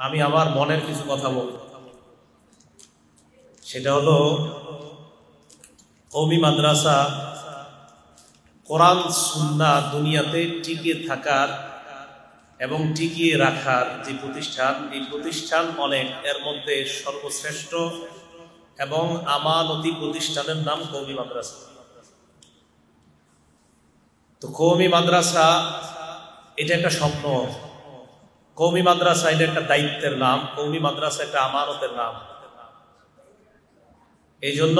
আমি আমার মনের কিছু কথা বলব। সেটা হলো কওমি মাদ্রাসা কোরআন সুন্নাহ দুনিয়াতে টিকে থাকার এবং টিকিয়ে রাখার যে প্রতিষ্ঠান, এই প্রতিষ্ঠান অনেক, এর মধ্যে সর্বশ্রেষ্ঠ এবং আমানতি প্রতিষ্ঠানের নাম কওমি মাদ্রাসা। তো কওমি মাদ্রাসা এটা একটা স্বপ্ন, কওমি মাদ্রাসা এটা একটা দায়িত্বের নাম, কওমি মাদ্রাসা একটা আমানতের নাম। এই জন্য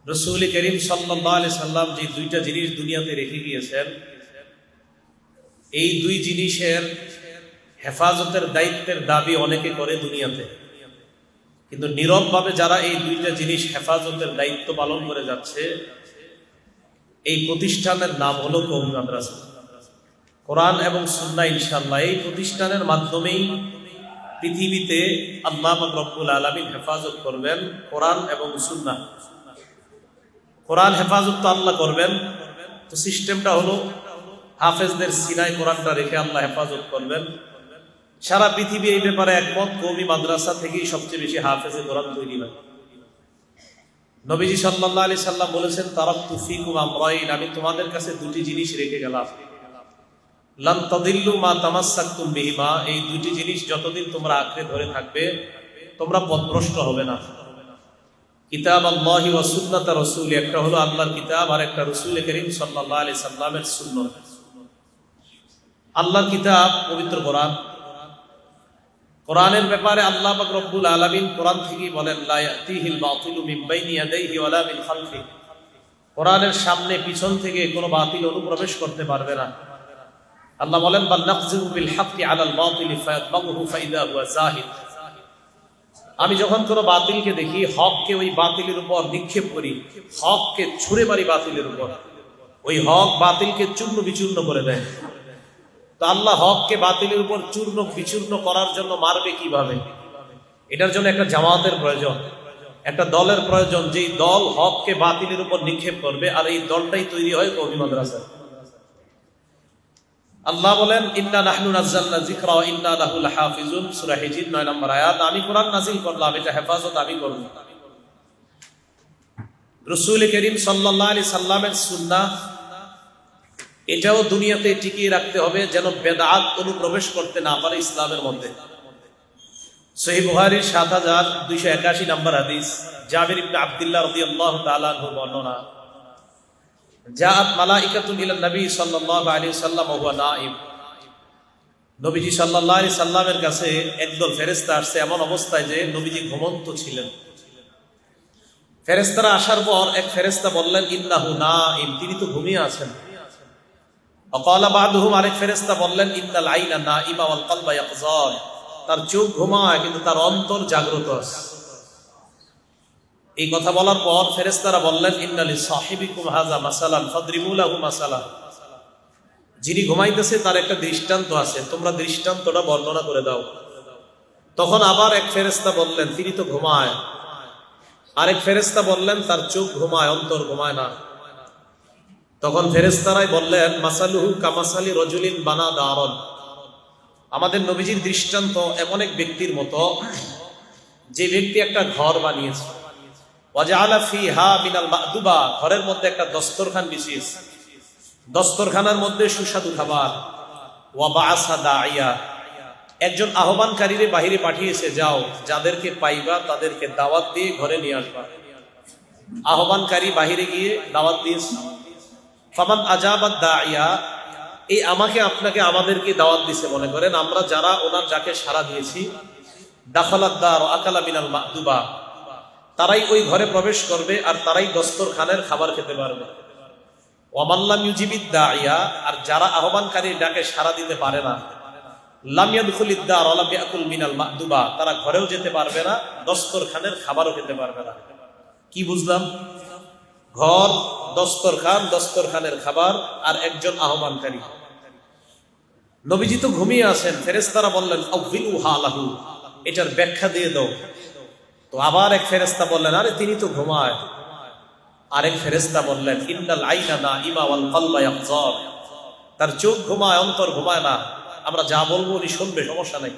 রাসূল করিম সাল্লাল্লাহু আলাইহি সাল্লাম যে দুইটা জিনিস দুনিয়াতে রেখে গিয়েছেন, এই দুই জিনিসের হেফাজতের দায়িত্বের দাবি অনেকে করে দুনিয়াতে, কিন্তু নীরবভাবে যারা এই দুইটা জিনিস হেফাজতের দায়িত্ব পালন করে যাচ্ছে, এই প্রতিষ্ঠানের নাম হলো কওমি মাদ্রাসা। কোরআন এবং সুন্নাহ ইনশাআল্লাহ এই প্রতিষ্ঠানের মাধ্যমেই পৃথিবীতে আল্লাহ পাক রব্বুল আলামিন হেফাজত করবেন কোরআন এবং সুন্নাহ। কোরআন হেফাজত তো আল্লাহ করবেন, তো সিস্টেমটা হলো হাফেজদের সিনায় কোরআনটা রেখে আল্লাহ হেফাজত করবেন। সারা পৃথিবী এই ব্যাপারে একমত, কওমি মাদ্রাসা থেকেই সবচেয়ে বেশি হাফেজে কোরআন তৈরি হয়। নবীজি সাল্লাল্লাহু আলাইহি সাল্লাম বলেছেন, তারাকতু ফীকুম আমরাইন, আমি তোমাদের কাছে দুটি জিনিস রেখে গেলাম, লান তাদিল্লু মা তামাসসাকতুম বিহিমা, এই দুটি জিনিস যতদিন তোমরা আঁকড়ে ধরে থাকবে তোমরা পথভ্রষ্ট হবে না। কিতাব আল্লাহি ওয়া সুন্নাত রাসূল, একটা হলো আল্লাহর কিতাব আর একটা রাসূল করিম সাল্লাল্লাহু আলাইহি সাল্লামের সুন্নাত। আল্লাহর কিতাব পবিত্র কোরআন, কোরআনের ব্যাপারে আল্লাহ পাক রব্বুল আলামিন কোরআন থেকে বলেন, লা ইয়াতিহিল বাতিলু মিন বাইনি ইয়াদাইহি ওয়ালা মিন খালফিহি, কোরআনের সামনে পিছন থেকে কোনো বাতিল অনুপ্রবেশ করতে পারবে না। আল্লাহ বলেন, বাল নাকযিবু বিল হাক্কি আলাল বাতিলি ফায়াদমাগুহু ফাইদা হুয়া যাহিদ, আমি যখন কোনো বাতিলকে দেখি, হককে ওই বাতিলের উপর নিক্ষেপ করি, হককে ছুঁড়ে মারি বাতিলের উপর, ওই হক বাতিলকে চূর্ণ বিচূর্ণ করে দেয়। তো আল্লাহ হককে বাতিলের উপর চূর্ণ বিচূর্ণ করার জন্য মারবে কিভাবে? এটার জন্য একটা জামাতের প্রয়োজন, একটা দলের প্রয়োজন, যেই দল হককে বাতিলের উপর নিক্ষেপ করবে, আর এই দলটাই তৈরি হয় কওমি মাদ্রাসা। আল্লাহ বলেন, ইন্না নাহনু নাযালনা যিকরা ওয়া ইন্না লাহু লাহাফিজুন, সূরা হিজর 9 নম্বর আয়াত। আমি কোরআন নাযিল করলাম, এটা হেফাজত আমি করব। রাসূল করিম সাল্লাল্লাহু আলাইহি সাল্লামের সুন্নাহ এটাও দুনিয়াতে টিকিয়ে রাখতে হবে, যেন বেদাত অনুপ্রবেশ করতে না পারে ইসলামের মধ্যে। সহিহ বুখারীর 7281 নম্বর হাদিস, জাবির ইবনে আব্দুল্লাহ রাদিয়াল্লাহু তাআলা আনহু বর্ণনা, জাআত মালাইকাতুন ইলা নবী সাল্লাল্লাহু আলাইহি সাল্লাম ওয়া হুয়া নাইম, নবীজি সাল্লাল্লাহু আলাইহি সাল্লামের কাছে একদল ফেরেশতা আসছে এমন অবস্থায় যে নবীজি ঘুমন্ত ছিলেন। ফেরেশতারা আসার পর এক ফেরেশতা বললেন, ইন্নাহু নাইম, তিনি তো ঘুমিয়ে আছেন। ওয়াকালা বাদুহুম, আরেক ফেরেশতা বললেন, ইন্নাল আইনা নাইমা ওয়াল কলবা ইয়াকযান, তার চোখ ঘুমায় কিন্তু তার অন্তর জাগ্রত আছে। এই কথা বলার পর ফেরেশতারা বললেন, ইন্না লিসাহিবিকুম হাযা মাসালান ফাদরিবু লাহু মাসালা, যিনি ঘুমাইতেছে তার একটা দৃষ্টান্ত আছে, তোমরা দৃষ্টান্তটা বর্ণনা করে দাও। তখন আবার এক ফেরেশতা বললেন, তিনি তো ঘুমায়। আরেক ফেরেশতা বললেন, তার চোখ ঘুমায়, অন্তর ঘুমায় না। তখন ফেরেশতারাই বললেন, মাসালুহু কামাসালি রাজুলিন বানা দারান, আমাদের নবীজির দৃষ্টান্ত এমন এক ব্যক্তির মতো, যে ব্যক্তি একটা ঘর বানিয়েছে, ওয়াজআলা ফিহা মিনাল মা'দুবা, ঘরের মধ্যে একটা দস্তরখান বিছিয়েছে, দস্তরখানার মধ্যে সুস্বাদু খাবার, ওয়া বা'আসা দাইয়া, একজন আহ্বানকারীরে বাহিরে পাঠিয়েছে, যাও যাদেরকে পাইবা তাদেরকে দাওয়াত দিয়ে ঘরে নিয়ে আসবা। আহ্বানকারী বাহিরে গিয়ে দাওয়াত দিয়েছে। ফামান আজাবাদ দাইয়া, এই আমাকে আপনাকে আমাদেরকে দাওয়াত দিছে মনে করেন, আমরা যারা ওনার যাকে সাড়া দিয়েছি, দাখালাদ দার ওয়া আকালা মিনাল মা'দুবা, তারাই ওই ঘরে প্রবেশ করবে আর তারাই দস্তরখানের খাবার খেতে পারবে। ওয়া মান লাম ইউজিবিদ দাইয়া, আর যারা আহ্বানকারীর ডাকে সাড়া দিতে পারে না, লাম ইয়াদখুলিদ দার ওয়া লাম ইয়াকুল মিনাল মা'দুবা, তারা ঘরেও যেতে পারবে না, দস্তরখানের খাবারও খেতে পারবে না। কি বুঝলাম? ঘর, দস্তরখান, দস্তরখানের খাবার আর একজন আহ্বানকারী। নবীজি তো ঘুমিয়ে আছেন। ফেরেশতারা বললেন, আউযিলুহা লাহু, এটার ব্যাখ্যা দিয়ে দাও। তো আবার এক ফেরেশতা বললেন, আরে তিনি তো ঘুমায়। আরেক ফেরেশতা বললেন, ইন্নাল আইনা নাইমা ওয়াল কলবা ইয়াকযান, তার চোখ ঘুমায়, অন্তর ঘুমায় না। আমরা যা বলবো উনি শুনবে, সমস্যা নাই।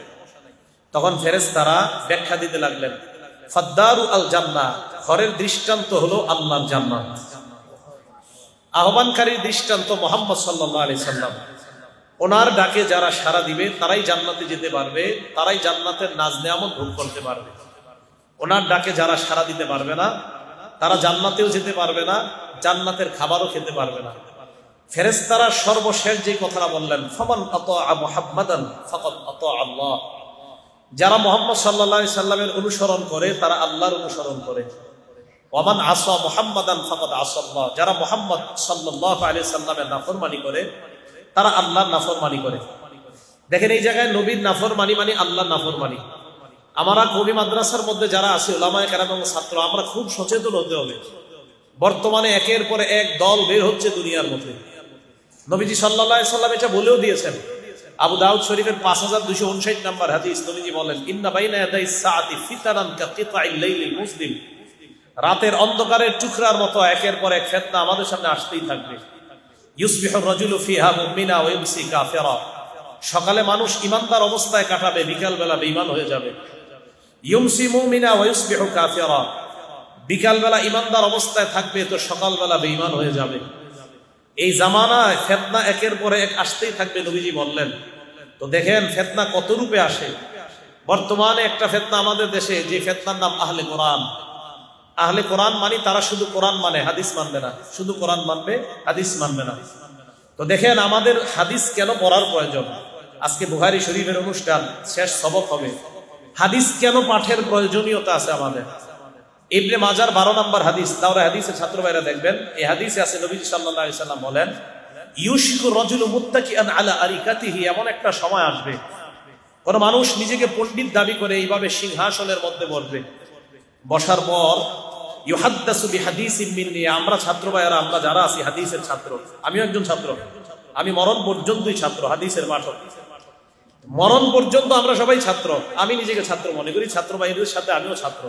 তখন ফেরেশতারা ব্যাখ্যা দিতে লাগলেন, ফাদ্দারু আল জান্নাহ, ঘরের দৃষ্টান্ত হলো আল্লাহর জান্নাত, আহ্বানকারীর দৃষ্টান্ত মুহাম্মদ সাল্লাল্লাহু আলাইহি সাল্লাম। ওনার ডাকে যারা সাড়া দিবে তারাই জান্নাতে যেতে পারবে, তারাই জান্নাতের নাজ নেয়ামত ভোগ করতে পারবে। ওনার ডাকে যারা সাড়া দিতে পারবে না তারা জান্নাতেও যেতে পারবে না, জান্নাতের খাবারও খেতে পারবে না। ফেরেশতারা সর্বশেষ যে কথাটা বললেন, ফামান আতা মুহাম্মাদান ফাকাদ আতা আল্লাহ, যারা মুহাম্মদ সাল্লাল্লাহু আলাইহি সাল্লামের অনুসরণ করে তারা আল্লাহর অনুসরণ করে। ওয়ামান আসা মুহাম্মাদান ফাকাদ আসাল্লাহ, যারা মুহাম্মদ সাল্লাল্লাহু আলাইহি সাল্লামের নাফরমানি করে তারা আল্লাহর নাফরমানি করে। দেখেন এই জায়গায় নবীর নাফরমানি মানে আল্লাহর নাফরমানি। আমরা কবি মাদ্রাসার মধ্যে যারা আছে উলামায়ে কেরাম এবং ছাত্র, আমরা খুব সচেতন হতে হবে। বর্তমানে একের পরে এক দল বের হচ্ছে দুনিয়ার মধ্যে। নবীজি সাল্লাল্লাহু আলাইহি সাল্লাম এটা বলেও দিয়েছেন। আবু দাউদ শরীফের 5259 নম্বর হাদিস, নবীজি বলেন, ইন্না বাইনা ইয়াদাইস সাআতি ফিতানান কাকিতাইল লাইলিল মুসলিম, রাতের অন্ধকারের টুকরার মতো একের পর এক ফিতনা আমাদের সামনে আসতেই থাকবে। ইউসবিহু রাজুলু ফিহা মুমিনা ওয়া ইউমসি কাফিরা, সকালে মানুষ ইমানদার অবস্থায় কাটাবে, বিকাল বেলা বেঈমান হয়ে যাবে। ইউমসি মুমিনা ওয়া ইউসবিহু কাফিরা, বিকাল বেলা ইমানদার অবস্থায় থাকবে তো সকালবেলা বেঈমান হয়ে যাবে। এই জামানায় ফিতনা একের পর এক আসতেই থাকবে, নবীজি বললেন। তো দেখেন ফিতনা কত রূপে আসে। বর্তমানে একটা ফিতনা আমাদের দেশে, যে ফিতনার নাম আহলে কোরআন। আহলে কোরআন মানে তারা শুধু কোরআন মানে, হাদিস মানবে না, শুধু কোরআন মানবে, হাদিস মানবে না। তো দেখেন আমাদের হাদিস কেন পড়ার প্রয়োজন। আজকে বুখারী শরীফের অনুষ্ঠান, শেষ সবক হবে। হাদিস কেন পাঠের প্রয়োজনীয়তা আছে আমাদের। ইবনে মাজার 12 নম্বর হাদিস, দাওরা হাদিসের ছাত্র ভাইরা দেখবেন, এই হাদিসে আছে নবীজি সাল্লাল্লাহু আলাইহি সাল্লাম বলেন, ইউশিকু রাজুলু মুত্তাকিআন আলা আরিকাতিহি, এমন একটা সময় আসবে কোন মানুষ নিজেকে পণ্ডিত দাবি করে এইভাবে সিংহাসনের মধ্যে বসবে। বসার পর ইউহাদ্দাসু বিহাদিসিন মিন্নি, আমরা ছাত্র ভাইরা, আমরা যারা আছি হাদিসের ছাত্র, আমিও একজন ছাত্র, আমি মরণ পর্যন্তই ছাত্র, হাদিসের পাঠক। মরণ পর্যন্ত আমরা সবাই ছাত্র। আমি নিজেকে ছাত্র মনে করি, ছাত্র ভাইদের সাথে আমিও ছাত্র।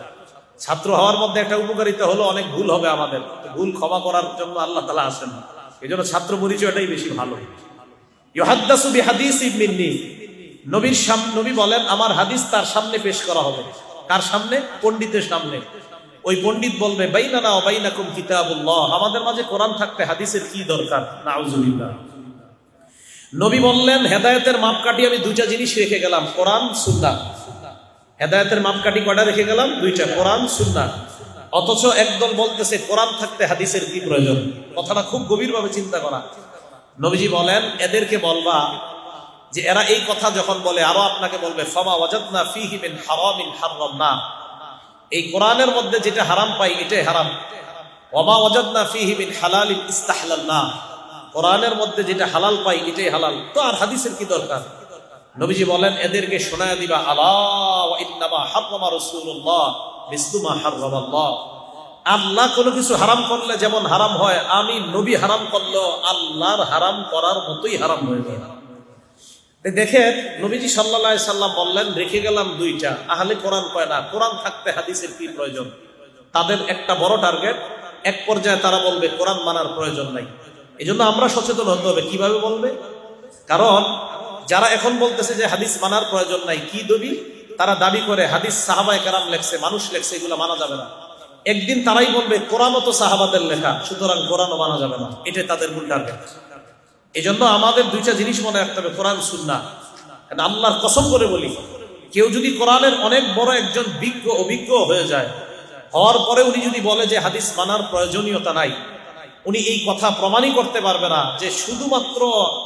ছাত্র হওয়ার মধ্যে একটা উপকারিতা হলো অনেক ভুল হবে আমাদের, ভুল ক্ষমা করার জন্য আল্লাহ তাআলা আসেন। এই জন্য ছাত্র পরিচয়টাই বেশি ভালো। ইউহাদ্দাসু বিহাদিসিন মিন্নি, নবীর সামনে, নবী বলেন আমার হাদিস তার সামনে পেশ করা হবে। কার সামনে? পণ্ডিতের সামনে। ওই পণ্ডিত বলবে, বাইনানা ওয়া বাইনাকুম কিতাবুল্লাহ, আমাদের মাঝে কোরআন থাকতে হাদিসের কি দরকার? নাউজুবিল্লাহ। নবী বললেন, হেদায়েতের মাপকাঠি আমি দুইটা জিনিস রেখে গেলাম, কোরআন সুন্নাহ। হেদায়েতের মাপকাঠি কয়টা রেখে গেলাম? দুইটা, কোরআন সুন্নাহ। অথচ একদল বলতেছে কোরআন থাকতে হাদিসের কি প্রয়োজন। কথাটা খুব গভীরভাবে চিন্তা করা। নবীজি বলেন, এদেরকে বলবা যে এরা এই কথা যখন বলে, আরো আপনাকে বলবে, ফামা ওয়াজাদনা ফীহি মিন হারামিন হারামনা, এই কোরআনের মধ্যে যেটা হারাম পাই এটাই হারাম। ওয়ামা ওয়াজাদনা ফীহি মিন হালালিন ইস্তাহলালনা, কোরআনের মধ্যে যেটা হালাল পাই এটাই হালাল, তো আর হাদিসের কি দরকার? নবীজি বলেন, এদেরকে শোনায়া দিবা, আলা ওয়া ইন্নামা হারামা রাসূলুল্লাহ মিসলু মা হারামাল্লাহ, আল্লাহ কোনো কিছু হারাম করলে যেমন হারাম হয়, আমি নবী হারাম করলো আল্লাহর হারাম করার মতোই হারাম হয়ে যায়। দেখেন নবীজি সাল্লাল্লাহু আলাইহি সাল্লাম বললেন, রেখে গেলাম দুইটা, আহলে কোরআন কয় না, কোরআন থাকতে হাদিসের কি প্রয়োজন। তাদের একটা বড় টার্গেট, এক পর্যায়ে তারা বলবে কোরআন মানার প্রয়োজন নাই। এই জন্য আমরা সচেতন হতে হবে। কিভাবে বলবে? কারণ যারা এখন বলতেছে যে হাদিস মানার প্রয়োজন নাই, কি দাবি? তারা দাবি করে হাদিস সাহাবায়ে কেরাম লেখছে, মানুষ লেখছে, এগুলো মানা যাবে না। একদিন তারাই বলবে কোরআনও তো সাহাবাদের লেখা, সুতরাং কোরআনও মানা যাবে না। এটাই তাদের মূল টার্গেট। এই জন্য আমাদের দুইটা জিনিস মনে রাখতে হবে, কোরআন সুন্নাহ। আল্লাহর কসম করে বলি, কেউ যদি কোরআনের অনেক বড় একজন অভিজ্ঞ হয়ে যায়, হওয়ার পরে উনি যদি বলে যে হাদিস মানার প্রয়োজনীয়তা নাই, উনি এই কথা প্রমাণই করতে পারবে না যে শুধুমাত্র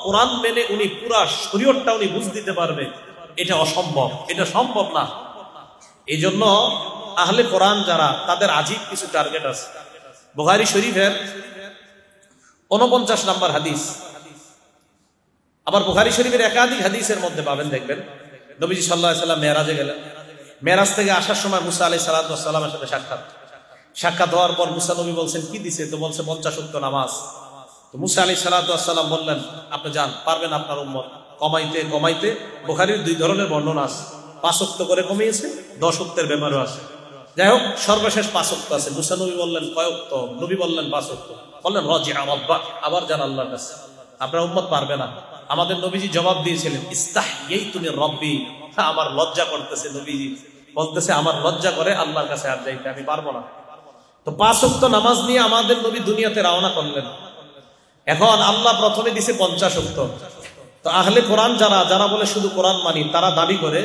কোরআন মেনে উনি পুরা শরীয়তটা উনি বুঝ দিতে পারবে। এটা অসম্ভব, এটা সম্ভব না। এই জন্য আহলে কোরআন যারা, তাদের আজীব কিছু টার্গেট আছে। বুখারী শরীফের 49 নম্বর হাদিস, আবার বুখারী শরীফের একাধিক হাদিসের মধ্যে পাবেন, দেখবেন নবীজি সাল্লাল্লাহু আলাইহি সাল্লাম মেরাজে গেলেন। মেরাজ থেকে আসার সময় মুসা আলাইহিস সালামের সাথে সাক্ষাৎ হওয়ার পর মুসা নবী বলছেন, কি দিছে? তো বলছে 50 ওয়াক্ত নামাজ। তো মুসা আলাইহিস সালাম বললেন, আপনি যান, পারবেন আপনার উম্মত কমাইতে কমাইতে। বুখারীর দুই ধরনের বর্ণনা আছে, 5 ওয়াক্ত করে কমিয়েছে, 10 ওয়াক্তের ব্যাপারও আছে। যাই হোক, সর্বশেষ 5 ওয়াক্ত আছে। মুসা নবী বললেন, কয় ওয়াক্ত? নবী বললেন 5 ওয়াক্ত। বললেন, রাজি রাব্বাক, আবার যান আল্লাহর কাছে, আপনার উম্মত পারবে না। আমাদের নবীজি জবাব দিয়েছিলেন, ইস্তাহইয়াইতু মির রাব্বি, আমার লজ্জা করতেছে। নবীজি বলতেছে আমার লজ্জা করে আল্লাহর কাছে আর যাইতে, আমি পারবো না। তো 5 ওয়াক্ত নামাজ নিয়ে আমাদের নবী দুনিয়াতে রওনা করলেন। এখন আল্লাহ প্রথমে দিছে 50 ওয়াক্ত। তো আহলে কোরআন যারা বলে শুধু কোরআন মানি, তারা দাবি করে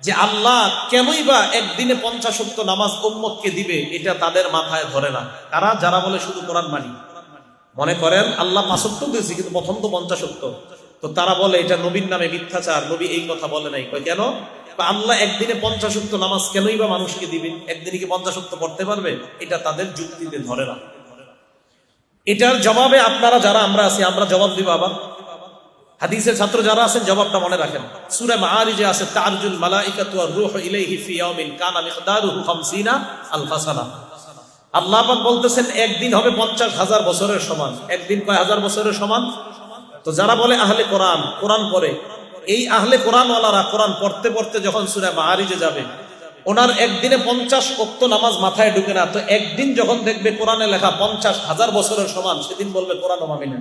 যে আল্লাহ কেনই বা একদিনে 50 ওয়াক্ত নামাজ উম্মতকে দিবে, এটা তাদের মাথায় ধরে না। যারা বলে শুধু কোরআন মানি, মনে করেন আল্লাহ 5 ওয়াক্ত দিয়েছে কিন্তু প্রথম তো 50 ওয়াক্ত। তো তারা বলে এটা নবীর নামে মিথ্যাচার, নবী এই কথা বলে নাই। কেন? আল্লাহ একদিনে 50 ওয়াক্ত নামাজ কেনই বা মানুষকে দিবে, একদিনে কি 50 ওয়াক্ত পড়তে পারবে? এটা তাদের যুক্তিতে ধরে না। এটার জবাবে আপনারা যারা আমরা আছি, আমরা জবাব দিব। আবার হাদিসের ছাত্র যারা আছেন জবাবটা মনে রাখেন। সূরা মাআরিজে আছে, তারজুল মালাইকাতু ওয়ার রূহু ইলাইহি ফি ইয়াউমিন কানা মিকদারুহু 50 আলফা সানা। আল্লাহ পাক বলতেছেন একদিন হবে 50,000 বছরের সমান। একদিন কয় হাজার বছরের সমান? তো যারা বলে আহলে কোরআন, কোরআন পড়ে, এই আহলে কোরআন ওয়ালারা কোরআন পড়তে পড়তে যখন সূরা মাআরিজে যাবে, ওনার একদিনে 50 ওয়াক্ত নামাজ মাথায় ঢুকে না। তো একদিন যখন দেখবে কোরআনে লেখা 50,000 বছরের সমান, সেদিন বলবে কোরআন মানি না।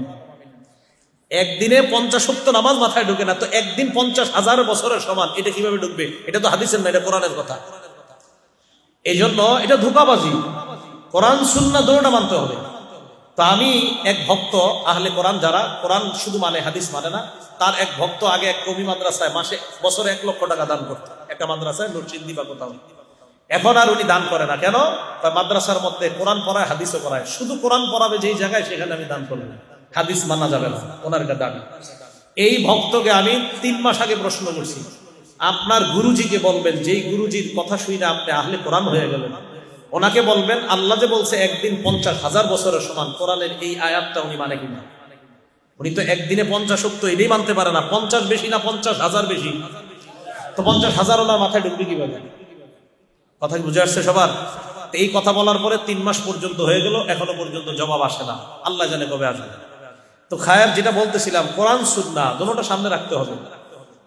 একদিনে 50 ওয়াক্ত নামাজ মাথায় ঢুকে না, তো একদিন 50,000 বছরের সমান, এটা কিভাবে ঢুকবে? এটা তো হাদিসের না, এটা কোরআনের কথা। এই জন্য এটা ধোঁকাবাজি। কোরআন সুন্নাহ দুটোটা মানতে হবে। তা আমি এক ভক্ত আহলে কোরআন, যারা কোরআন শুধু মানে হাদিস মানে না, তার এক ভক্ত আগে এক কমি মাদ্রাসায় বছরে 1 লক্ষ টাকা দান করত, একটা মাদ্রাসায় নরসিংদী বা কোথাও। এখন আর উনি দান করে না। কেন? মাদ্রাসার মধ্যে কোরআন পড়ায়, হাদিসও পড়ায়। শুধু কোরআন পড়াবে যেই জায়গায়, সেখানে আমি দান করবো, হাদিস মানা যাবে না, ওনার দাবি। এই ভক্তকে আমি 3 মাস আগে প্রশ্ন করছি, আপনার গুরুজিকে বলবেন, যেই গুরুজির কথা শুনে আপনি আহলে কোরআন হয়ে গেলেন, ওনাকে বলবেন আল্লাহ যে বলছে একদিন 50,000 বছরের সমান, কোরআনের এই আয়াতটা উনি মানে কিনা? উনি তো একদিনে 50 ওয়াক্ত এটাই মানতে পারে না। 50 বেশি না 50,000 বেশি? তো 50,000 ওনার মাথায় ঢুকবে কিভাবে? কথা কি বুঝে আসছে সবার? এই কথা বলার পরে 3 মাস পর্যন্ত হয়ে গেল, এখনো পর্যন্ত জবাব আসে না। আল্লাহ জানে কবে আসবে। তো খায়ের যেটা বলতেছিলাম, কোরআন সুন্নাহ দুটোটা সামনে রাখতে হবে।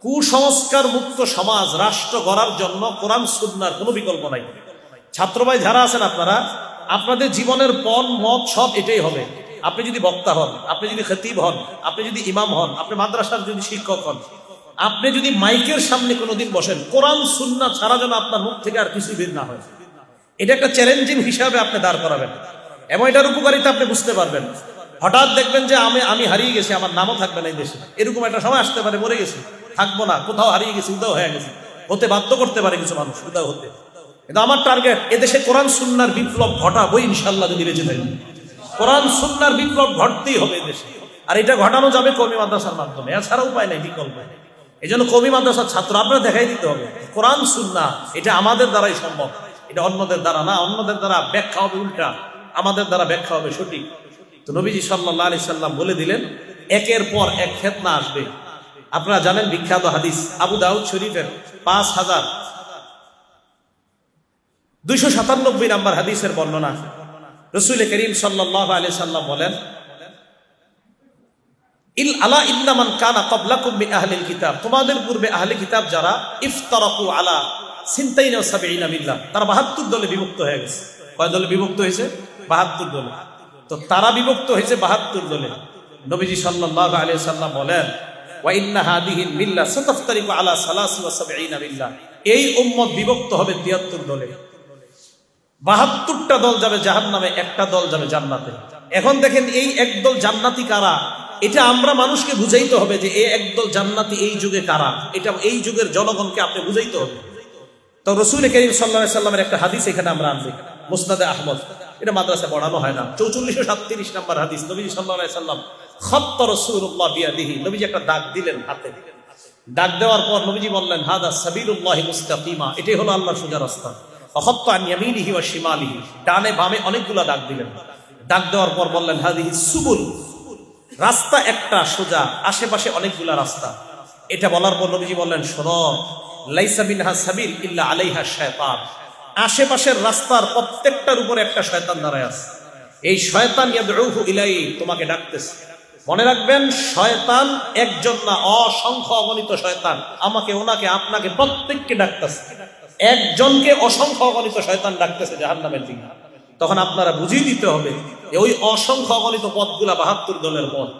কুসংস্কার মুক্ত সমাজ, রাষ্ট্র গড়ার জন্য কোরআন সুন্নাহর কোনো বিকল্প নাই। ছাত্র ভাই যারা আছেন, আপনাদের জীবনের পণ মত সব এটাই হবে। আপনি যদি বক্তা হন, আপনি যদি খতিব হন, আপনি যদি ইমাম হন, আপনি মাদ্রাসার যদি শিক্ষক হন, আপনি যদি মাইকের সামনে কোনোদিন বসেন, কোরআন সুন্নাহ ছাড়া যেন আপনার মুখ থেকে আর কিছু বের না হয়। এটা একটা চ্যালেঞ্জিং হিসাবে আপনি দাঁড় করাবেন, এবং এটার উপকারিতা আপনি বুঝতে পারবেন। হঠাৎ দেখবেন যে আমি হারিয়ে গেছি, আমার নামও থাকবে না এই দেশে, এরকম একটা সময় আসতে পারে। মরে গেছি, থাকবো না, কোথাও হারিয়ে গেছি, উদাও হয়ে গেছে, হতে বাধ্য করতে পারে কিছু মানুষ উদাও হতে। কিন্তু আমার টার্গেট, এদেশে কোরআন সুন্নাহর বিপ্লব ঘটাবো ইনশাআল্লাহ, যদি বেঁচে থাকি। কোরআন সুন্নাহর বিপ্লব ঘটতেই হবে এদেশে, আর এটা ঘটানো যাবে কওমি মাদ্রাসার মাধ্যমে, এছাড়া উপায় নাই, বিকল্প। এই জন্য কওমি মাদ্রাসার ছাত্র আপনারা দেখাই দিতে হবে কোরআন সুন্নাহ এটা আমাদের দ্বারাই সম্ভব, এটা অন্যদের দ্বারা না। অন্যদের দ্বারা ব্যাখ্যা হবে উল্টা, আমাদের দ্বারা ব্যাখ্যা হবে সঠিক। তো নবীজি সাল্লাল্লাহু আলাইহি সাল্লাম বলে দিলেন, একের পর এক ফিতনা আসবে। আপনারা জানেন বিখ্যাত হাদিস, আবু দাউদ শরীফের 5297 নম্বর হাদিসের বর্ণনা। রাসূল করিম সাল্লাল্লাহু আলাইহি সাল্লাম বলেন, আলা ইন্না মান কানা ক্বাবলাকুম মিন আহলিল কিতাব, তোমাদের পূর্বে আহলে কিতাব যারা, ইফতারাকু আলা 72 মিল্লাহ, তারা 72 দলে বিভক্ত হয়ে গেছে। কয় দলে বিভক্ত হয়েছে? 72 দলে। তো তারা বিভক্ত হয়েছে 72 দলে। নবীজি সাল্লাল্লাহু আলাইহি সাল্লাম বলেন, ওয়া ইন্না হাদিহিল মিল্লাহ সাতাফতারিকু আলা 73 মিল্লাহ, এই উম্মত বিভক্ত হবে 73 দলে। 72টা দল যাবে জাহান্নামে, একটা দল যাবে জান্নাতে। এখন দেখেন এই একদল জান্নাতি কারা, এটা আমরা মানুষকে বুঝাইতে হবে যে এই একদল জান্নাতি এই যুগে কারা, এটা এই যুগের জনগণকে আপনি বুঝাইতে হবে। তো রাসূল করিম সাল্লাল্লাহু আলাইহি সাল্লামের একটা হাদিস এখানে আমরা আনছি, মুসনাদে আহমদ, এটা মাদ্রাসায় পড়ানো হয় না, 4437 নম্বর হাদিস। নবী সাল্লাল্লাহু আলাইহি সাল্লাম খাত্ত রাসূলুল্লাহ বিয়াদিহি, নবীজি একটা দাগ দিলেন হাতে। দাগ দেওয়ার পর নবীজি বললেন, হাদা সাবিলুল্লাহি মুস্তাকিমা, এটাই হলো আল্লাহর সোজা রাস্তা। খাত্ত আন ইয়ামিনিহি ওয়া শিমালিহি, ডানে বামে অনেকগুলা দাগ দিলেন। দাগ দেওয়ার পর বললেন, হাদিহি সুবুল, রাস্তা একটা সোজা, আশেপাশে অনেকগুলা রাস্তা। এটা বলার পর নবীজি বললেন, শোনো, লাইসা মিনহা সাবিল ইল্লা আলাইহা শায়তান, আশেপাশের রাস্তার প্রত্যেকটার উপরে একটা শয়তান দাঁড়ায় আছে। এই শয়তান ইয়াদউহু ইলাই, তোমাকে ডাকতেছে। মনে রাখবেন, শয়তান একজন না, অসংখ্য অগণিত শয়তান আমাকে, ওনাকে, আপনাকে, প্রত্যেককে ডাকতেছে। একজনকে অসংখ্য অগণিত শয়তান ডাকতেছে জাহান্নামের দিকে। তখন আপনারা বুঝিয়ে দিতে হবে ওই অসংখ্য অগণিত পথগুলা 72 দলের পথ।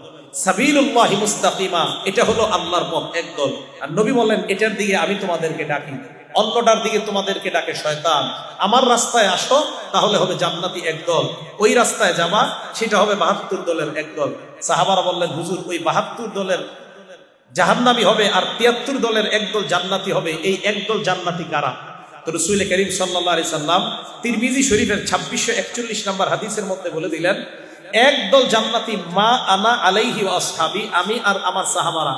সাবিলুল্লাহি মুস্তাকিমা, এটা হলো আল্লাহর পথ একদল। আর নবী বলেন এটার দিকে আমি তোমাদেরকে ডাকি, অন্যটার দিকে তোমাদেরকে ডাকে শয়তান। আমার রাস্তায় আসো, তাহলে হবে জান্নাতি একদল। ওই রাস্তায় যাবা, সেটা হবে 72 দলের একদল। সাহাবারা বললেন হুজুর, ওই 72 দলের জাহান্নামী হবে আর 73 দলের একদল জান্নাতি হবে, এই একদল জান্নাতি কারা? তো রাসূল করিম সাল্লাল্লাহু আলাইহি সাল্লাম তিরমিজি শরীফের 2641 নম্বর হাদিসের মধ্যে বলে দিলেন, একদল জান্নাতি মা আনা আলাইহি ওয়া আসহাবি, আমি আর আমার সাহাবারা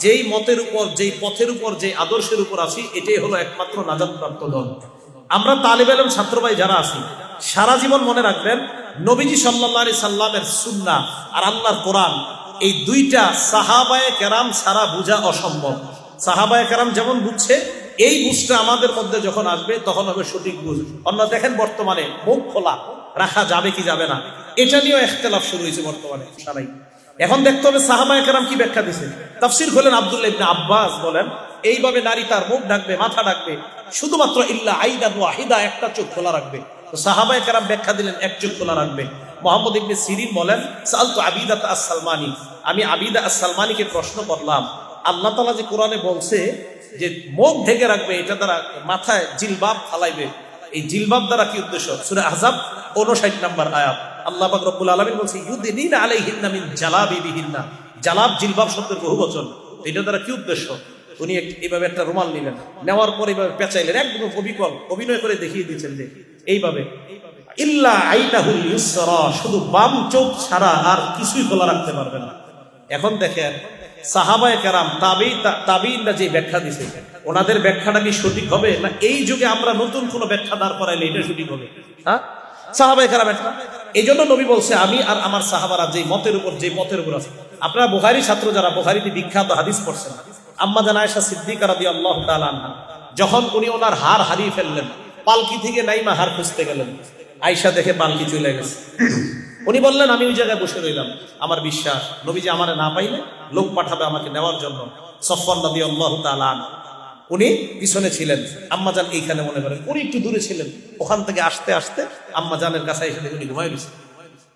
যেই মতের উপর, যেই পথের উপর, যেই আদর্শের উপর আছি, এটাই হলো একমাত্র নাজাতপ্রাপ্ত দল। আমরা তালিবে ইলম ছাত্র ভাই যারা আছি, সারা জীবন মনে রাখবেন, নবীজি সাল্লাল্লাহু আলাইহি সাল্লামের সুন্নাহ আর আল্লাহর কোরআন, এই দুইটা সাহাবায়ে কেরাম ছাড়া বোঝা অসম্ভব। সাহাবায়ে কেরাম যেমন বুঝছে, এই বুঝটা আমাদের মধ্যে যখন আসবে তখন হবে সঠিক বুঝ। অন্য দেখেন বর্তমানে মুখ খোলা রাখা যাবে কি যাবে না, এটা নিয়েও ইখতিলাফ শুরু হয়েছে বর্তমানে সারাই। এখন দেখতে হবে সাহাবায়ে কেরাম কি ব্যাখ্যা দিছে। তাফসীর খোলেন, আব্দুল্লাহ ইবনে আব্বাস বলেন, এইভাবে নারী তার মুখ ঢাকবে, মাথা ঢাকবে, শুধুমাত্র ইল্লা আইনান ওয়াহিদা, একটা চোখ খোলা রাখবে। তো সাহাবায়ে কেরাম ব্যাখ্যা দিলেন এক চোখ খোলা রাখবে। মুহাম্মদ ইবনে সিরিন বলেন, সালতু আবিদা আস-সালমানি, আমি আবিদা আস-সালমানিকে প্রশ্ন করলাম, আল্লাহ তাআলা যে কোরআনে বলছে যে মুখ ঢেকে রাখবে, এটা দ্বারা মাথায় জিলবাব ফালাইবে, এই জিলবাব দ্বারা কি উদ্দেশ্য? সূরা আহজাব 59 নম্বর আয়াত, আল্লাহ পাক রব্বুল আলামিন বলছে ইউদিনিনা আলাইহিন্না মিন জালাবিবিহিন্না। জালাব জিলবাব শব্দের বহুবচন। এটা দ্বারা কি উদ্দেশ্য? উনি এইভাবে একটা রুমাল নিলেন, নেওয়ার পর এইভাবে পেঁচাইলেন, একদম অবিকল অভিনয় করে দেখিয়ে দিয়েছেন যে এইভাবে ইল্লা আইনাহুল ইউসরা, শুধু বাম চোখ ছাড়া আর কিছুই খোলা রাখতে পারবে না। এখন দেখেন সাহাবায়ে কেরাম তাবিঈনরা যে ব্যাখ্যা দিছে, ওনাদের ব্যাখ্যাটা কি সঠিক হবে না এই যুগে আমরা নতুন কোন ব্যাখ্যা দাঁড় করাইলে এটা সঠিক হবে? হ্যাঁ, সাহাবায়ে কেরাম ব্যাখ্যা। এই জন্য নবী বলছে আমি আর আমার সাহাবারা যে মতের উপর আছে। আপনারা বুখারী ছাত্র যারা বুখারীতে বিখ্যাত হাদিস পড়ছেন, আম্মা জান আয়েশা সিদ্দিকা রাদিয়াল্লাহু তাআলা আনহা যখন উনি ওনার হার হারিয়ে ফেললেন, পালকি থেকে নাইমা হার খুঁজতে গেলেন, আয়েশা দেখে পালকি চলে গেছে। উনি বললেন আমি ওই জায়গায় বসে রইলাম, আমার বিশ্বাস নবীজি আমারে না পাইলে লোক পাঠাবে আমাকে নেওয়ার জন্য। সফওয়ান রাদিয়াল্লাহু তাআলা উনি পিছনে ছিলেন, আম্মা জান এইখানে মনে করেন, উনি একটু দূরে ছিলেন। ওখান থেকে আসতে আসতে আম্মা জানের কাছে এসে উনি ঘুমাই গেছে।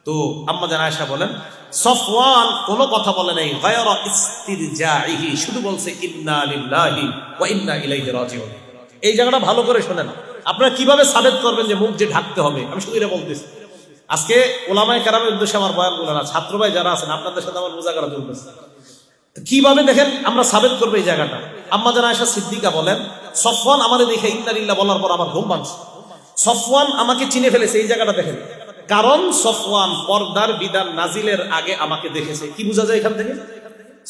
তো আম্মা জান আয়েশা বলেন, সফওয়ান কোনো কথা বলে নাই, গায়রা ইস্তিরজাইহি, শুধু বলছে ইন্না লিল্লাহি ওয়া ইন্না ইলাইহি রাজিউন। এই জায়গাটা ভালো করে শোনেন। আপনারা কিভাবে সাবেত করবেন যে মুখ যে ঢাকতে হবে? আমি শুধু এটা বলতেছি। আজকে ওলামায়ে কেরামের উদ্দেশ্যে আমার বয়ানগুলো না, ছাত্র ভাই যারা আছেন আপনাদের সাথে আমার মুজাকারা চলতেছে। কিভাবে দেখেন আমরা সাবেত করবো এই জায়গাটা। আম্মা জান আয়েশা সিদ্দিকা বলেন, সফওয়ান আমারে দেখে ইন্না লিল্লাহ বলার পর আমার ঘুম ভাঙছে। সফওয়ান আমাকে চিনে ফেলেছে, এই জায়গাটা দেখেন। কারণ সফওয়ান পর্দার বিধান নাজিলের আগে আমাকে দেখেছে। কি বোঝা যায় এখান থেকে?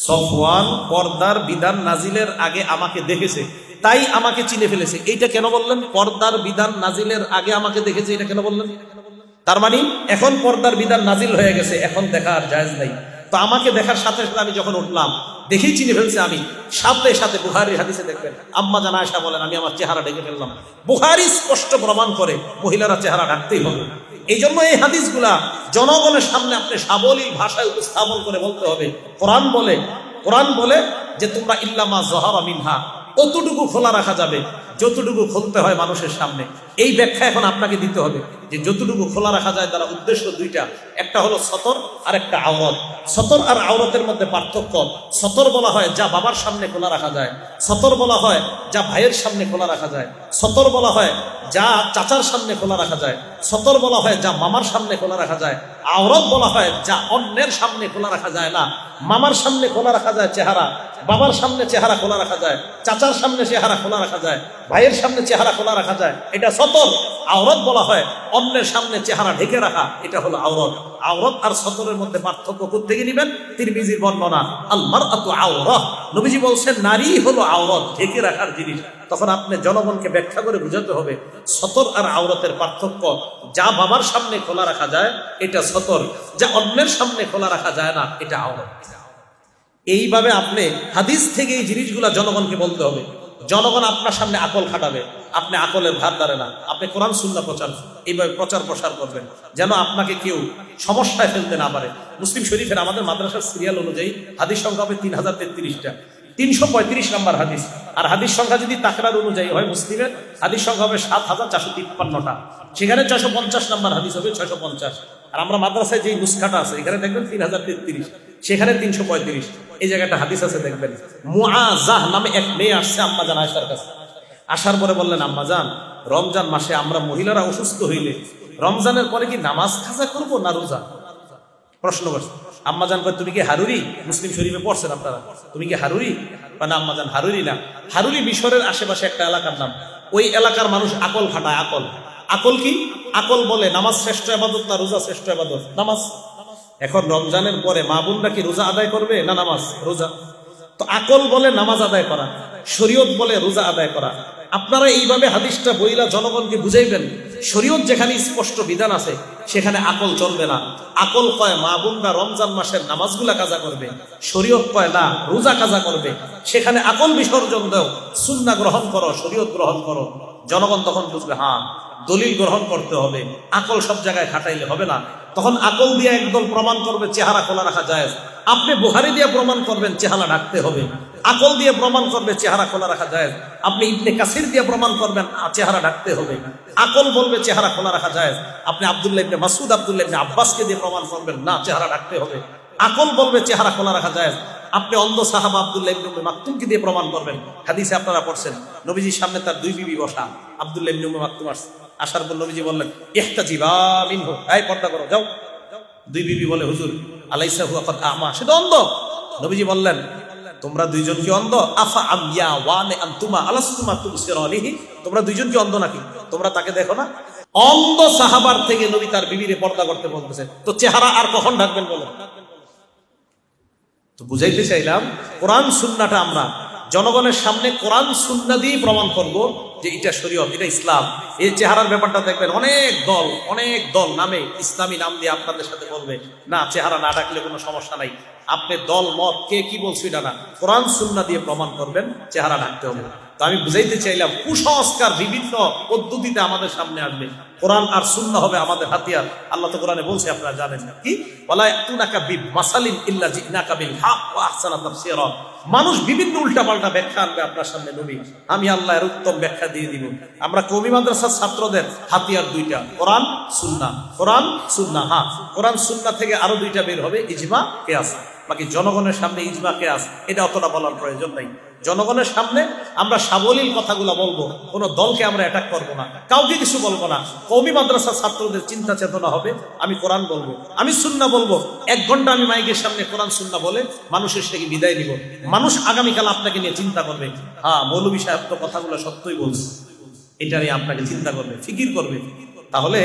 সফওয়ান পর্দার বিধান নাজিলের আগে আমাকে দেখেছে, তাই আমাকে চিনে ফেলেছে। এইটা কেন বললেন? পর্দার বিধান নাজিলের আগে আমাকে দেখেছে, এটা কেন বললেন? তার মানে এখন পর্দার বিধান নাজিল হয়ে গেছে, এখন দেখা আর জায়েজ নাই। তো আমাকে দেখার সাথে সাথে আমি যখন উঠলাম, দেখেই চিনে ফেলছে। আমি সাথে সাথে বুখারীর হাদিসে দেখবেন আম্মা জান আয়েশা বলেন আমি আমার চেহারা ঢেকে ফেললাম। বুখারী স্পষ্ট প্রমাণ করে মহিলারা চেহারা ঢাকতেই হবে। এই জন্য এই হাদিসগুলা জনগণের সামনে আপনি সাবলীল ভাষায় উপস্থাপন করে বলতে হবে। কোরআন বলে যে তোমরা ইল্লামা যহারা মিনহা, অতটুকু খোলা রাখা যাবে যতটুকু খুলতে হয় মানুষের সামনে। এই ব্যাখ্যা এখন আপনাকে দিতে হবে যে যতটুকু খোলা রাখা যায় তার উদ্দেশ্য দুইটা, একটা হলো সতর আর একটা আওরাত। সতর আর আওরাতের মধ্যে পার্থক্য। সতর বলা হয় যা বাবার সামনে খোলা রাখা যায়, সতর বলা হয় যা ভাইয়ের সামনে খোলা রাখা যায়, সতর বলা হয় যা চাচার সামনে খোলা রাখা যায়, সতর বলা হয় যা মামার সামনে খোলা রাখা যায়, আওরাত বলা হয় যা অন্যের সামনে খোলা রাখা যায় না। মামার সামনে খোলা রাখা যায় চেহারা, বাবার সামনে চেহারা খোলা রাখা যায়, চাচার সামনে চেহারা খোলা রাখা যায়, ভাইয়ের সামনে চেহারা খোলা রাখা যায়, এটা সতর। আওরাত বলা হয় অন্যের সামনে চেহারা ঢেকে রাখা, এটা হলো আওরাত। আওরাত আর সতরের মধ্যে পার্থক্য কোত্থেকে নেবেন? তিরমিজির বর্ণনা, আল মারআতু আওরাহ। নবীজি বলছেন নারী হলো আওরাত, ঢেকে রাখার জিনিস। তখন আপনি জনগণকে ব্যাখ্যা করে বুঝাতে হবে সতর আর আওরাতের পার্থক্য। যা বাবার সামনে খোলা রাখা যায় এটা সতর, যা অন্যের সামনে খোলা রাখা যায় না এটা আওরাত। এইভাবে আপনি হাদিস থেকে এই জিনিসগুলা জনগণকে বলতে হবে। জনগণ আপনার সামনে আকল খাটাবে, আপনি আকলের ধার ধারে না। আপনি কোরআন সুন্নাহ প্রচার এইভাবে প্রচার প্রসার করবেন যেন আপনাকে কেউ সমস্যায় ফেলতে না পারে। মুসলিম শরীফের আমাদের মাদ্রাসার সিরিয়াল অনুযায়ী হাদিস সংখ্যা হবে 3033টা। 335 নম্বর হাদিস। আর হাদিস সংখ্যা যদি তাকরার অনুযায়ী হয় মুসলিমের হাদিস সংখ্যা হবে 7453টা, সেখানে 650 নম্বর হাদিস হবে 650। আর আমরা মাদ্রাসায় যে নুসখাটা আছে এখানে দেখবেন 3033, সেখানে 335। এই জায়গাটা হাদিস আছে দেখবেন। মুআযাহ নামে এক মেয়ে আসছে আম্মাজান আয়েশার কাছে। আসার পরে বললেন, আম্মাজান, রমজান মাসে আমরা মহিলারা অসুস্থ হইলে রমজানের পরে কি নামাজ কাজা করব না রোজা? প্রশ্ন করছে। আম্মাজান কয়, তুমি কি হারুরি? মুসলিম শরীফে পড়ছেন আপনারা, তুমি কি হারুরি? মানে আম্মাজান, হারুরি না, হারুরি মিশরের আশেপাশে একটা এলাকার নাম। ওই এলাকার মানুষ আকল খাটায়। আকল, আকল কি? আকল বলে নামাজ শ্রেষ্ঠ ইবাদত না রোজা শ্রেষ্ঠ ইবাদত? নামাজ। এখন রমজানের পরে মা বোনরা কি রোজা আদায় করবে না নামাজ? রোজা। তো আকল বলে নামাজ আদায় করা, শরীয়ত বলে রোজা আদায় করা। আপনারা এইভাবে হাদিসটা বইলা জনগণকে বুঝাইবেন, শরীয়ত যেখানে স্পষ্ট বিধান আছে সেখানে আকল চলবে না। আকল কয় মা বোনরা রমজান মাসের নামাজগুলা কাজা করবে, শরীয়ত কয় না রোজা কাজা করবে। সেখানে আকল বিসর্জন দাও, সুন্নাহ গ্রহণ করো, শরীয়ত গ্রহণ করো। জনগণ তখন বুঝবে হ্যাঁ দলিল গ্রহণ করতে হবে, আকল সব জায়গায় খাটাইলে হবে না। তখন আকল দিয়ে একদল প্রমাণ করবে চেহারা খোলা রাখা যায়, আপনি বুখারী দিয়ে প্রমাণ করবেন চেহারা ঢাকতে হবে। আকল দিয়ে প্রমাণ করবে চেহারা খোলা রাখা যায়, আপনি ইবনে কাসির দিয়ে প্রমাণ করবেন চেহারা ঢাকতে হবে। আকল বলবে চেহারা খোলা রাখা যায়, আপনি আব্দুল্লাহ ইবনে মাসউদ, আব্দুল্লাহ ইবনে আব্বাসকে দিয়ে প্রমাণ করবেন না চেহারা ঢাকতে হবে। আকল বলবে চেহারা খোলা রাখা যায়, আপনি অন্ধ সাহাবা আব্দুল্লাহ ইবনে উম্মে মাকতুমকে দিয়ে প্রমাণ করবেন। হাদিসে আপনারা পড়ছেন নবীজির সামনে তার দুই বিবি বসা, আব্দুল্লাহ ইবনে উম্মে মাকতুম আসছে। আসার পর নবীজি বললেন, ইহতাজিবা মিনহু, এই পর্দা করো, যাও। দুই বিবি বলে, হুজুর আলাইসা হুয়া কদ আমা, সে তো অন্ধ। নবীজি বললেন, তোমরা দুইজন কি অন্ধ? আফা আমিয়া ওয়ানে আনতুমা আলাস্তুমা তুবসিরানিহি, তোমরা দুইজন কি অন্ধ নাকি? তোমরা তাকে দেখো না? অন্ধ সাহাবার থেকে নবী তার বিবিরে পর্দা করতে বলতেছে, তো চেহারা আর কখন ঢাকবেন বলেন? তো বুঝাইতে চাইলাম কোরআন সুন্নাহটা আমরা জনগণের সামনে কোরআন সুন্নাহ দিয়ে প্রমাণ করব যে এটা শরীয়ত, এটা ইসলাম। এই চেহারার ব্যাপারটা দেখবেন অনেক দল নামে ইসলামী নাম দিয়ে আপনাদের সাথে বলবে না চেহারা না ডাকলে কোনো সমস্যা নাই। আপনি দল মত কে কি বলছে এটা না, কোরআন সুন্নাহ দিয়ে প্রমাণ করবেন চেহারা ডাকতে হবে। তো আমি বুঝাইতে চাইলাম কুসংস্কার বিভিন্ন পদ্ধতিতে আমাদের সামনে আসবে, কোরআন আর সুন্নাহ হবে আমাদের হাতিয়ার। আল্লাহ তো কোরআনে বলছে, আপনারা জানেন না কি, ওয়ালা ইয়াতুনাকা বিমাসালিন ইল্লা জিনাকা বিল হক ওয়া আহসানা তাফসীরা। মানুষ বিভিন্ন উল্টাপাল্টা ব্যাখ্যা আনবে আপনার সামনে, নবী আমি আল্লাহ এর উত্তম ব্যাখ্যা দিয়ে দিব। আমরা কওমি মাদ্রাসার ছাত্রদের হাতিয়ার দুইটা, কোরআন সুন্নাহ, কোরআন সুন্নাহ। হ্যাঁ, কোরআন সুন্নাহ থেকে আরো দুইটা বের হবে, ইজমা কিয়াস। বাকি জনগণের সামনে ইজমা কিয়াস এটা অতটা বলার প্রয়োজন নাই। জনগণের সামনে আমরা সাবলীল কথাগুলো বলবো, কোনো দলকে আমরা অ্যাটাক করবো না, কাউকে কিছু বলবো না। কওমি মাদ্রাসার ছাত্রদের চিন্তা চেতনা হবে, আমি কোরআন বলবো, আমি সুন্নাহ বলবো। 1 ঘন্টা আমি মাইকের সামনে কোরআন সুন্নাহ বলে মানুষের থেকে বিদায় নিব। মানুষ আগামীকাল আপনাকে নিয়ে চিন্তা করবে, হ্যাঁ মৌলভী সাহেব তো কথাগুলো সত্যই বলছে, এটা নিয়ে আপনাকে চিন্তা করবে, ফিকির করবে। তাহলে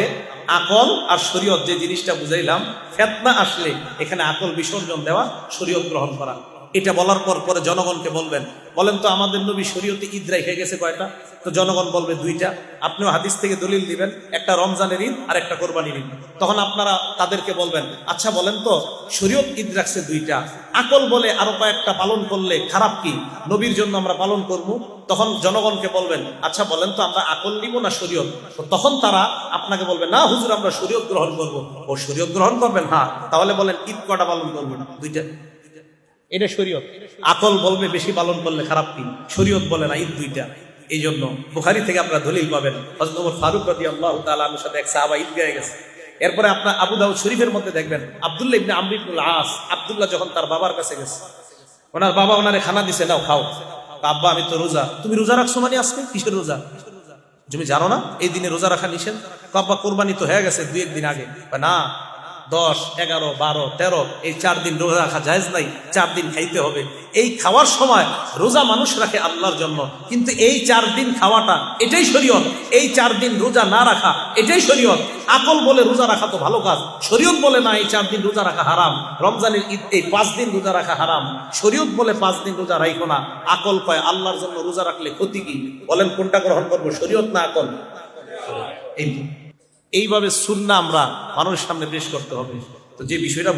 আকল আর শরীয়ত যে জিনিসটা বুঝাইলাম, ফিতনা আসলে এখানে আকল বিসর্জন দেওয়া, শরীয়ত গ্রহণ করা। এটা বলার পর পরে জনগণকে বলবেন, বলেন তো আমাদের নবী শরীয়তে ঈদ রেখে গেছে কয়টা? তো জনগণ বলবে 2টা। আপনিও হাদিস থেকে দলিল দিবেন, একটা রমজানের ঈদ আর একটা কোরবানির ঈদ। তখন আপনারা তাদেরকে বলবেন, আচ্ছা বলেন তো শরীয়ত ঈদ রাখছে 2টা, আকল বলে আরো কয়েকটা পালন করলে খারাপ কি? নবীর জন্য আমরা পালন করব। তখন জনগণকে বলবেন, আচ্ছা বলেন তো আমরা আকল নিব না শরীয়ত? তখন তারা আপনাকে বলবে, না হুজুর আমরা শরীয়ত গ্রহণ করব। ও শরীয়ত গ্রহণ করবেন? হ্যাঁ, তাহলে বলেন ঈদ কটা পালন করবেন? 2টা। এটা শরীয়ত। আকল বলবে বেশি পালন করলে খারাপ কি, শরীয়ত বলে না ঈদ 2টা। এই জন্য বুখারী থেকে আপনারা দলিল পাবেন, হযরত ওমর ফারুক রাদিয়াল্লাহু তাআলা আনহুর সাথে এক সাহাবা ঈদগাহে গেছে। এরপরে আপনার আবু দাউদ শরীফের মধ্যে দেখবেন আব্দুল্লাহ ইবনে আমর ইবনুল আস, আব্দুল্লাহ যখন তার বাবার কাছে গেছে, ওনার বাবা ওনারে খানা দিছে, নাও খাও। আব্বা আমি তো রোজা। তুমি রোজা রাখছো মানে আজকে? কিসের রোজা? তুমি জানো না এই দিনে রোজা রাখা নিষেধ? আব্বা কোরবানি তো হয়ে গেছে 2-1 দিন আগে। না, 10, 11, 12, 13 এই 4 দিন রোজা রাখা জায়েজ নাই, 4 দিন খাইতে হবে। এই খাওয়ার সময় রোজা মানুষ রাখে আল্লাহর জন্য, কিন্তু এই 4 দিন খাওয়াটা এটাই শরীয়ত। এই 4 দিন রোজা না রাখা এটাই শরীয়ত। আকল বলে রোজা রাখা তো ভালো কাজ, শরীয়ত বলে না এই 4 দিন রোজা রাখা হারাম। রমজানের ঈদ এই 5 দিন রোজা রাখা হারাম, শরীয়ত বলে 5 দিন রোজা রাখো না। আকল কয় আল্লাহর জন্য রোজা রাখলে ক্ষতি কি? বলেন কোনটা গ্রহণ করবো, শরীয়ত না আকল? এইভাবে সুন্নাহ আমরা মানুষের সামনে পেশ করতে হবে। তো যে বিষয়টা